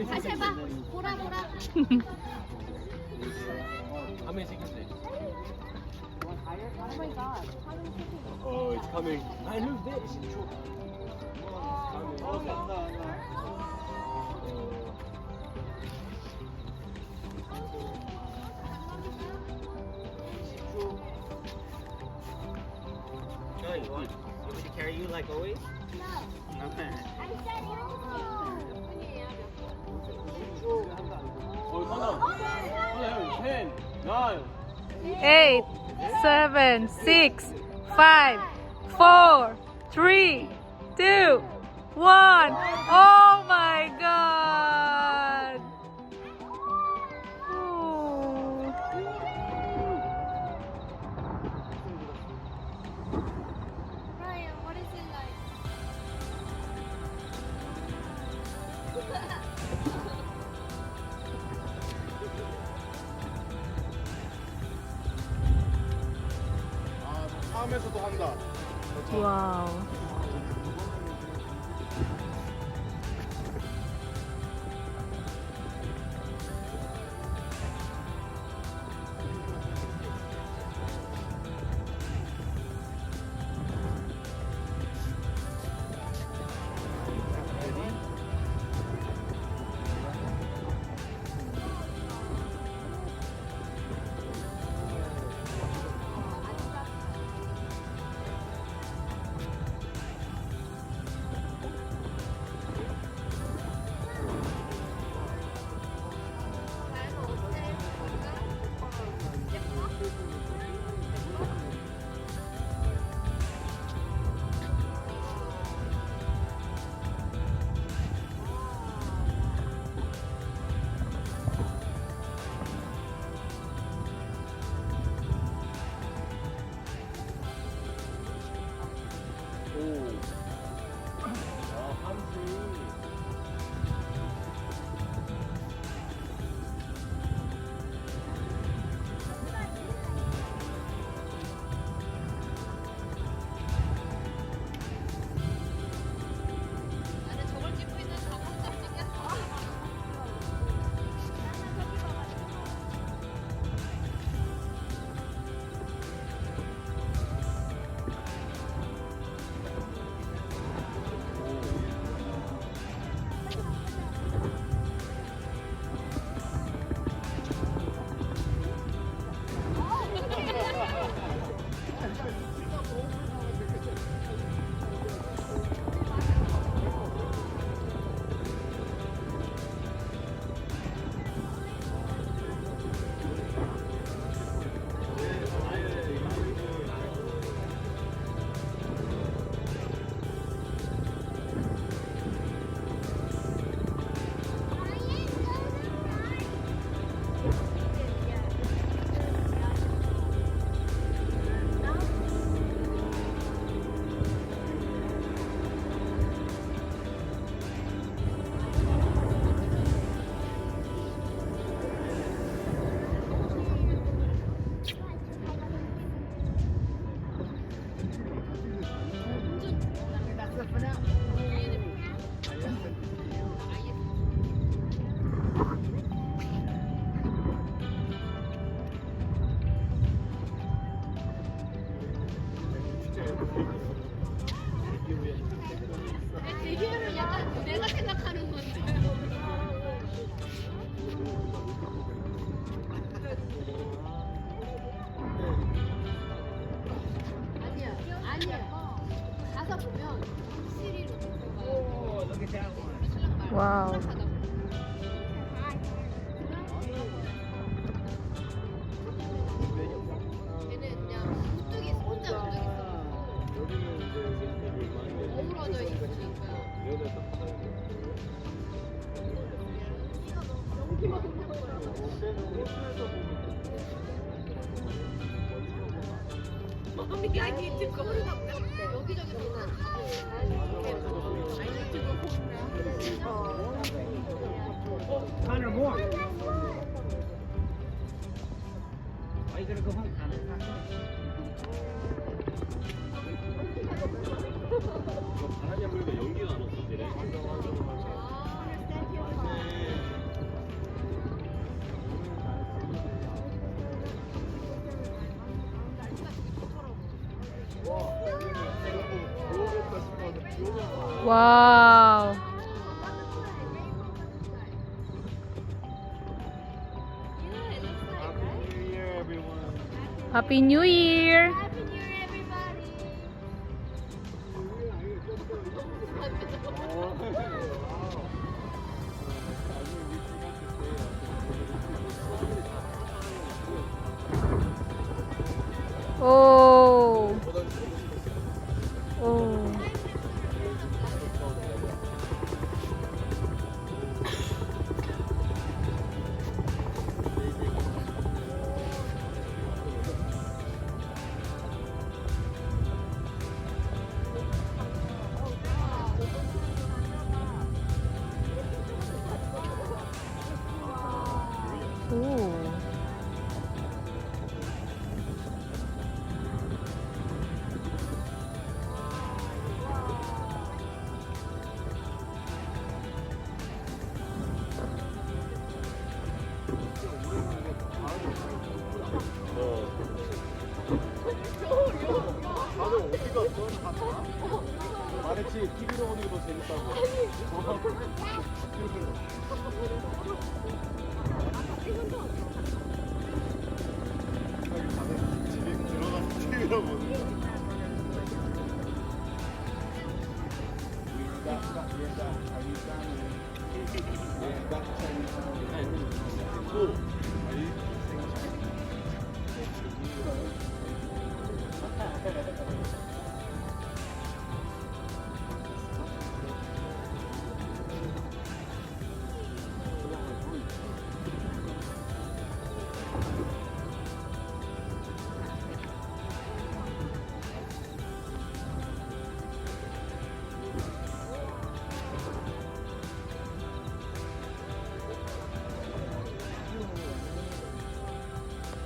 다시 해봐. 보라 보라. Oh my god. Oh, it's coming. I look there. It's true. No, you want me to carry you like always? No. Okay. I said no. Oh, 10, 9. 8, 7, 6, 5, 4, 3, 2, 1. Oh my god! Oh. Ryan, what is it like? 다음에서도 한다. 와우. 나는 저걸 찍고 있는 저거까지 찍겠어. 대기업은 약간 내가 생각하는 건데. 아니야, 아니야. 가서 보면 확실히 Oh, look at that one. 와우. 걔는 그냥 우뚝이 혼자 우뚝 있어. 여기는 이제 되게 많이 어우러져 있으니까. I need to go. 여기저기 보면 Connor, more. Why you gonna go home, Connor? 바람이 불니까 연기가 안 왔어, 쟤네. 와우. Happy New Year, everyone. Happy New Year. Happy New Year, everybody. 오. 오. 오. 다들 어디 갔어? 말했지, TV로 보는 게 더 재밌다고. 다들 집에 들어가서 TV로 보는 거.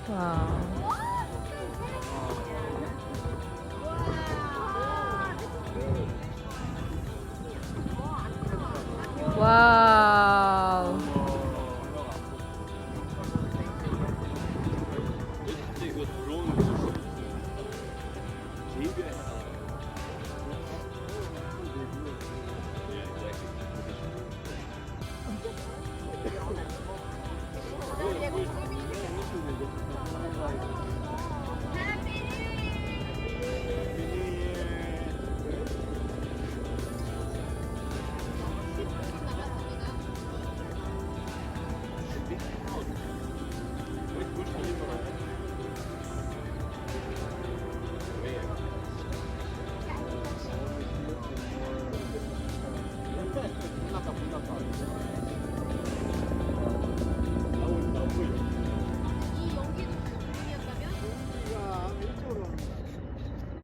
와우. 와우.